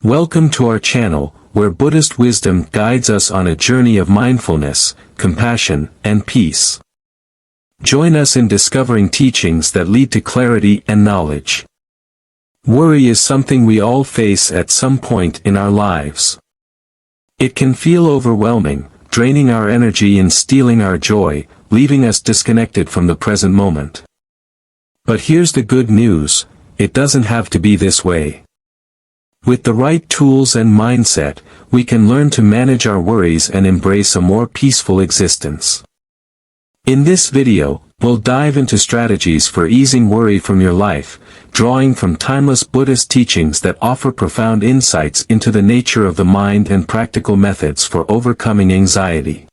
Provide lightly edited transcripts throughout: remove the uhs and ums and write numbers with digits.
Welcome to our channel, where Buddhist wisdom guides us on a journey of mindfulness, compassion, and peace. Join us in discovering teachings that lead to clarity and knowledge. Worry is something we all face at some point in our lives. It can feel overwhelming, draining our energy and stealing our joy, leaving us disconnected from the present moment. But here's the good news: it doesn't have to be this way. With the right tools and mindset, we can learn to manage our worries and embrace a more peaceful existence. In this video, we'll dive into strategies for easing worry from your life, drawing from timeless Buddhist teachings that offer profound insights into the nature of the mind and practical methods for overcoming anxiety.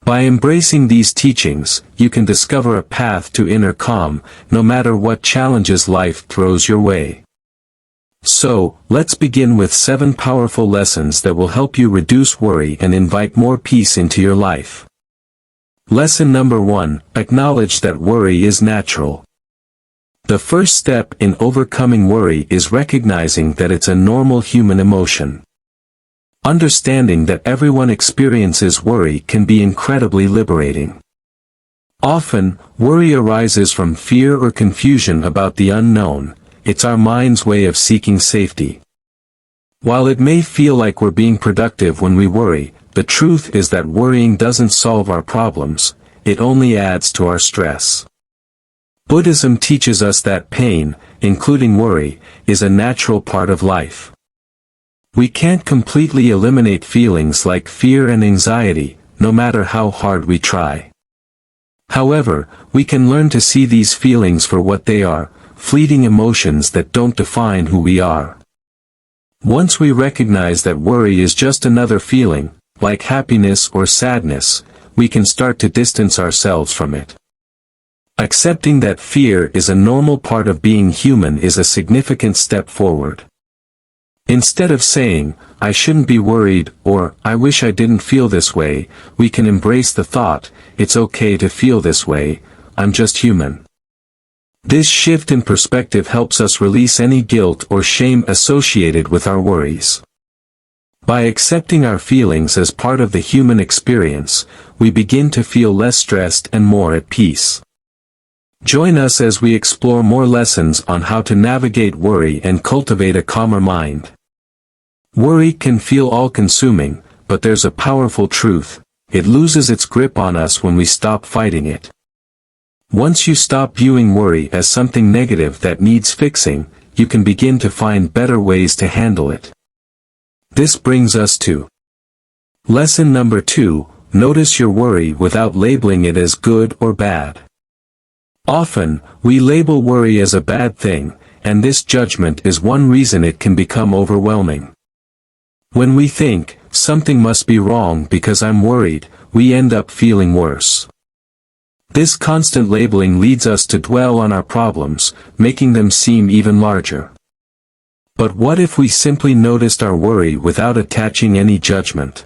By embracing these teachings, you can discover a path to inner calm, no matter what challenges life throws your way. So, let's begin with 7 powerful lessons that will help you reduce worry and invite more peace into your life. Lesson number 1: acknowledge that worry is natural. The first step in overcoming worry is recognizing that it's a normal human emotion. Understanding that everyone experiences worry can be incredibly liberating. Often, worry arises from fear or confusion about the unknown. It's our mind's way of seeking safety. While it may feel like we're being productive when we worry, the truth is that worrying doesn't solve our problems, it only adds to our stress. Buddhism teaches us that pain, including worry, is a natural part of life. We can't completely eliminate feelings like fear and anxiety, no matter how hard we try. However, we can learn to see these feelings for what they are: fleeting emotions that don't define who we are. Once we recognize that worry is just another feeling, like happiness or sadness, we can start to distance ourselves from it. Accepting that fear is a normal part of being human is a significant step forward. Instead of saying, "I shouldn't be worried," or "I wish I didn't feel this way," we can embrace the thought, "It's okay to feel this way, I'm just human." This shift in perspective helps us release any guilt or shame associated with our worries. By accepting our feelings as part of the human experience, we begin to feel less stressed and more at peace. Join us as we explore more lessons on how to navigate worry and cultivate a calmer mind. Worry can feel all-consuming, but there's a powerful truth: it loses its grip on us when we stop fighting it. Once you stop viewing worry as something negative that needs fixing, you can begin to find better ways to handle it. This brings us to lesson number 2: notice your worry without labeling it as good or bad. Often, we label worry as a bad thing, and this judgment is one reason it can become overwhelming. When we think, "something must be wrong because I'm worried," we end up feeling worse. This constant labeling leads us to dwell on our problems, making them seem even larger. But what if we simply noticed our worry without attaching any judgment?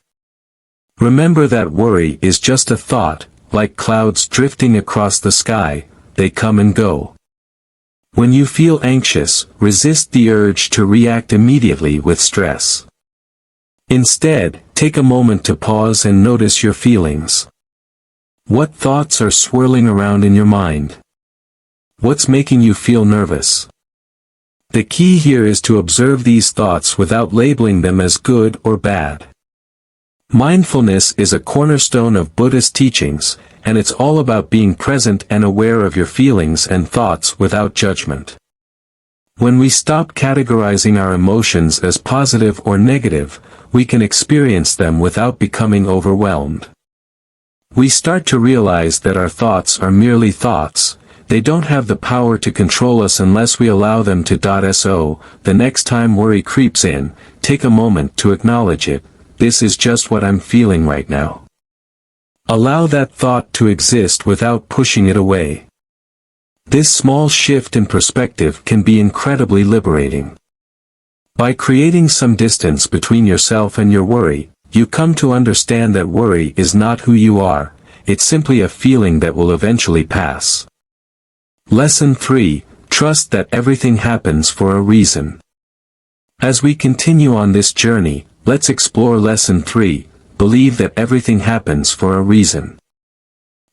Remember that worry is just a thought, like clouds drifting across the sky. They come and go. When you feel anxious, resist the urge to react immediately with stress. Instead, take a moment to pause and notice your feelings. What thoughts are swirling around in your mind? What's making you feel nervous? The key here is to observe these thoughts without labeling them as good or bad. Mindfulness is a cornerstone of Buddhist teachings, and it's all about being present and aware of your feelings and thoughts without judgment. When we stop categorizing our emotions as positive or negative, we can experience them without becoming overwhelmed. We start to realize that our thoughts are merely thoughts. They don't have the power to control us unless we allow them to. So, the next time worry creeps in, take a moment to acknowledge it. This is just what I'm feeling right now. Allow that thought to exist without pushing it away. This small shift in perspective can be incredibly liberating. By creating some distance between yourself and your worry, you come to understand that worry is not who you are, it's simply a feeling that will eventually pass. Lesson 3: trust that everything happens for a reason. As we continue on this journey, let's explore Lesson 3, believe that everything happens for a reason.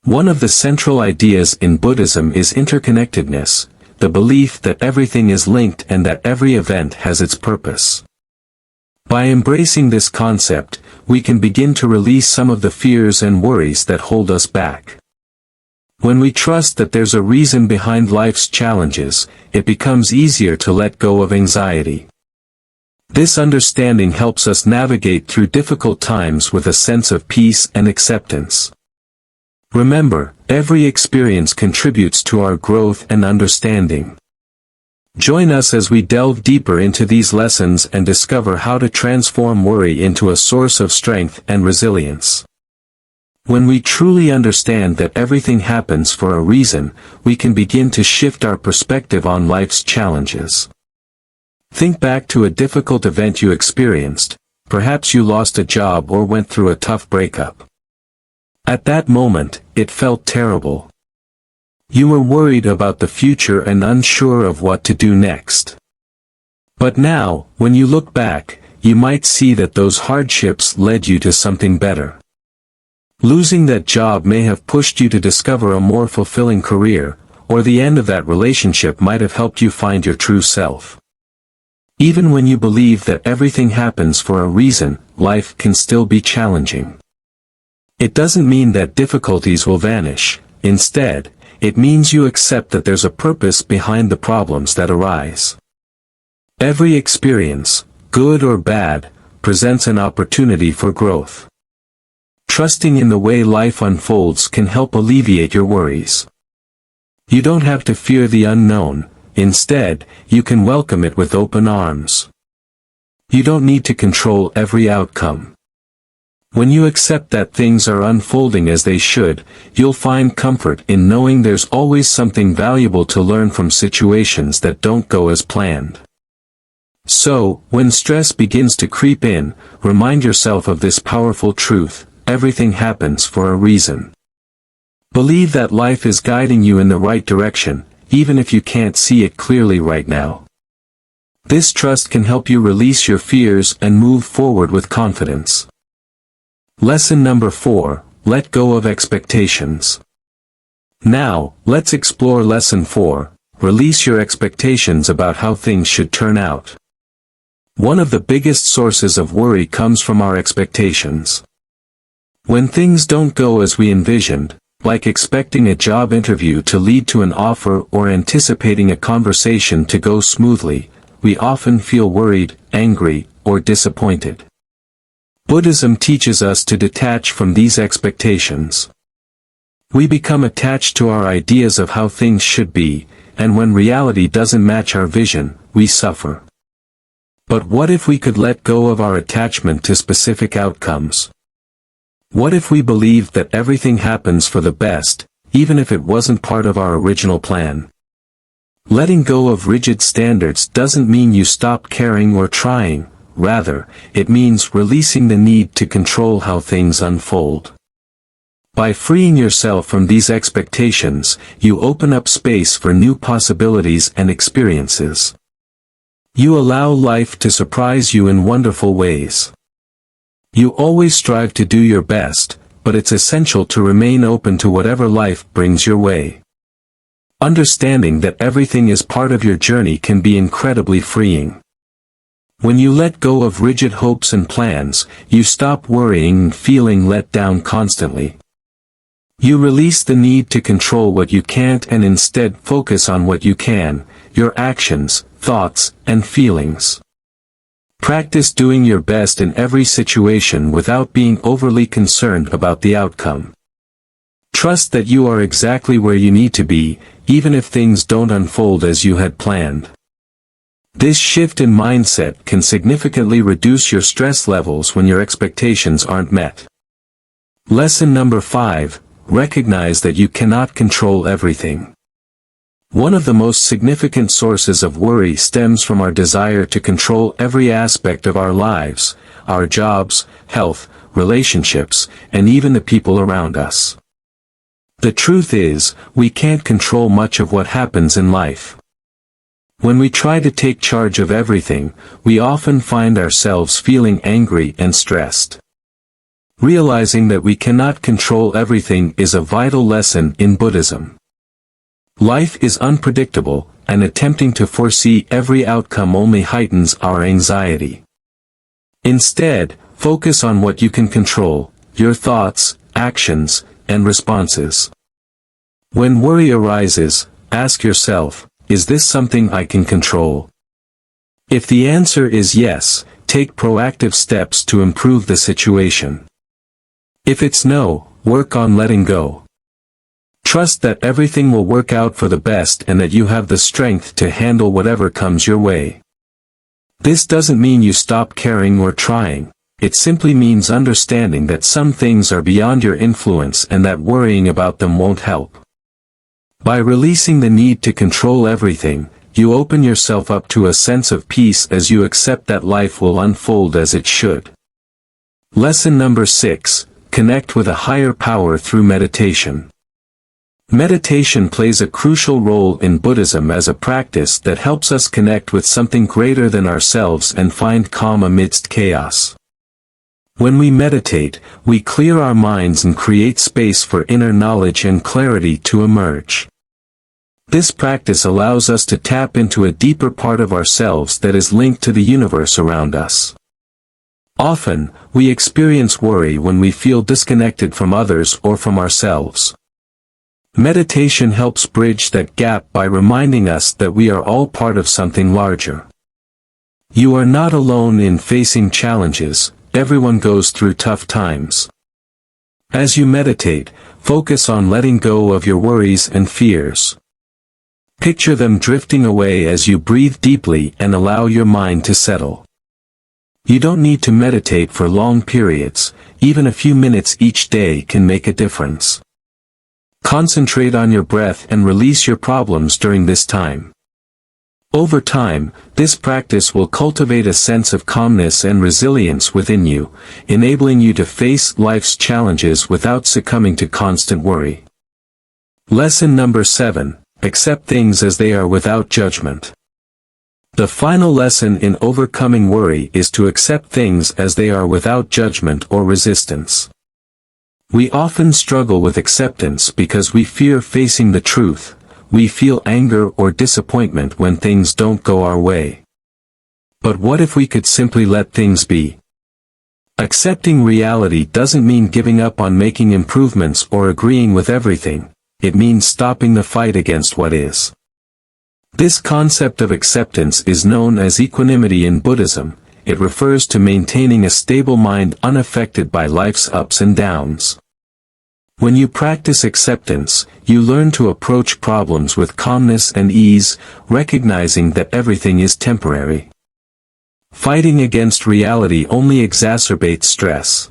One of the central ideas in Buddhism is interconnectedness, the belief that everything is linked and that every event has its purpose. By embracing this concept, we can begin to release some of the fears and worries that hold us back. When we trust that there's a reason behind life's challenges, it becomes easier to let go of anxiety. This understanding helps us navigate through difficult times with a sense of peace and acceptance. Remember, every experience contributes to our growth and understanding. Join us as we delve deeper into these lessons and discover how to transform worry into a source of strength and resilience. When we truly understand that everything happens for a reason, we can begin to shift our perspective on life's challenges. Think back to a difficult event you experienced. Perhaps you lost a job or went through a tough breakup. At that moment, it felt terrible. You were worried about the future and unsure of what to do next. But now, when you look back, you might see that those hardships led you to something better. Losing that job may have pushed you to discover a more fulfilling career, or the end of that relationship might have helped you find your true self. Even when you believe that everything happens for a reason, life can still be challenging. It doesn't mean that difficulties will vanish. Instead, it means you accept that there's a purpose behind the problems that arise. Every experience, good or bad, presents an opportunity for growth. Trusting in the way life unfolds can help alleviate your worries. You don't have to fear the unknown. Instead, you can welcome it with open arms. You don't need to control every outcome. When you accept that things are unfolding as they should, you'll find comfort in knowing there's always something valuable to learn from situations that don't go as planned. So, when stress begins to creep in, remind yourself of this powerful truth: everything happens for a reason. Believe that life is guiding you in the right direction, even if you can't see it clearly right now. This trust can help you release your fears and move forward with confidence. Lesson number 4, let go of expectations. Now, let's explore Lesson 4, release your expectations about how things should turn out. One of the biggest sources of worry comes from our expectations. When things don't go as we envisioned, like expecting a job interview to lead to an offer or anticipating a conversation to go smoothly, we often feel worried, angry, or disappointed. Buddhism teaches us to detach from these expectations. We become attached to our ideas of how things should be, and when reality doesn't match our vision, we suffer. But what if we could let go of our attachment to specific outcomes? What if we believed that everything happens for the best, even if it wasn't part of our original plan? Letting go of rigid standards doesn't mean you stop caring or trying. Rather, it means releasing the need to control how things unfold. By freeing yourself from these expectations, you open up space for new possibilities and experiences. You allow life to surprise you in wonderful ways. You always strive to do your best, but it's essential to remain open to whatever life brings your way. Understanding that everything is part of your journey can be incredibly freeing. When you let go of rigid hopes and plans, you stop worrying and feeling let down constantly. You release the need to control what you can't and instead focus on what you can, your actions, thoughts, and feelings. Practice doing your best in every situation without being overly concerned about the outcome. Trust that you are exactly where you need to be, even if things don't unfold as you had planned. This shift in mindset can significantly reduce your stress levels when your expectations aren't met. Lesson number 5, recognize that you cannot control everything. One of the most significant sources of worry stems from our desire to control every aspect of our lives, our jobs, health, relationships, and even the people around us. The truth is, we can't control much of what happens in life. When we try to take charge of everything, we often find ourselves feeling angry and stressed. Realizing that we cannot control everything is a vital lesson in Buddhism. Life is unpredictable, and attempting to foresee every outcome only heightens our anxiety. Instead, focus on what you can control, your thoughts, actions, and responses. When worry arises, ask yourself, is this something I can control? If the answer is yes, take proactive steps to improve the situation. If it's no, work on letting go. Trust that everything will work out for the best and that you have the strength to handle whatever comes your way. This doesn't mean you stop caring or trying. It simply means understanding that some things are beyond your influence and that worrying about them won't help. By releasing the need to control everything, you open yourself up to a sense of peace as you accept that life will unfold as it should. Lesson number 6, connect with a higher power through meditation. Meditation plays a crucial role in Buddhism as a practice that helps us connect with something greater than ourselves and find calm amidst chaos. When we meditate, we clear our minds and create space for inner knowledge and clarity to emerge. This practice allows us to tap into a deeper part of ourselves that is linked to the universe around us. Often, we experience worry when we feel disconnected from others or from ourselves. Meditation helps bridge that gap by reminding us that we are all part of something larger. You are not alone in facing challenges, everyone goes through tough times. As you meditate, focus on letting go of your worries and fears. Picture them drifting away as you breathe deeply and allow your mind to settle. You don't need to meditate for long periods, even a few minutes each day can make a difference. Concentrate on your breath and release your problems during this time. Over time, this practice will cultivate a sense of calmness and resilience within you, enabling you to face life's challenges without succumbing to constant worry. Lesson number 7, accept things as they are without judgment. The final lesson in overcoming worry is to accept things as they are without judgment or resistance. We often struggle with acceptance because we fear facing the truth. We feel anger or disappointment when things don't go our way. But what if we could simply let things be? Accepting reality doesn't mean giving up on making improvements or agreeing with everything. It means stopping the fight against what is. This concept of acceptance is known as equanimity in Buddhism. It refers to maintaining a stable mind unaffected by life's ups and downs. When you practice acceptance, you learn to approach problems with calmness and ease, recognizing that everything is temporary. Fighting against reality only exacerbates stress.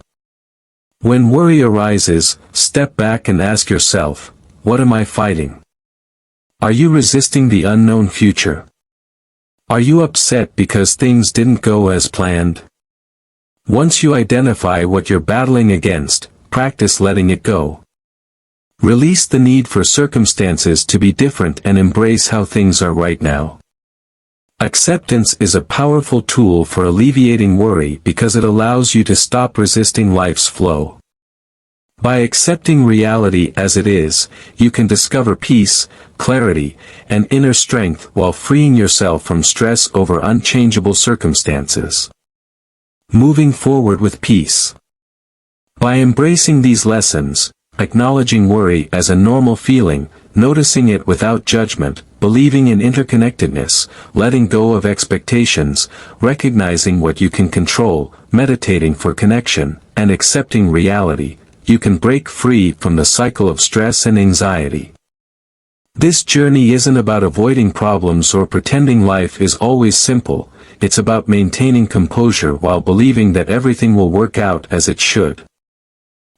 When worry arises, step back and ask yourself, what am I fighting? Are you resisting the unknown future? Are you upset because things didn't go as planned? Once you identify what you're battling against, practice letting it go. Release the need for circumstances to be different and embrace how things are right now. Acceptance is a powerful tool for alleviating worry because it allows you to stop resisting life's flow. By accepting reality as it is, you can discover peace, clarity, and inner strength while freeing yourself from stress over unchangeable circumstances. Moving forward with peace. By embracing these lessons, acknowledging worry as a normal feeling, noticing it without judgment, believing in interconnectedness, letting go of expectations, recognizing what you can control, meditating for connection, and accepting reality, you can break free from the cycle of stress and anxiety. This journey isn't about avoiding problems or pretending life is always simple, it's about maintaining composure while believing that everything will work out as it should.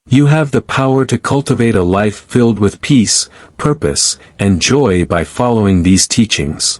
You have the power to cultivate a life filled with peace, purpose, and joy by following these teachings.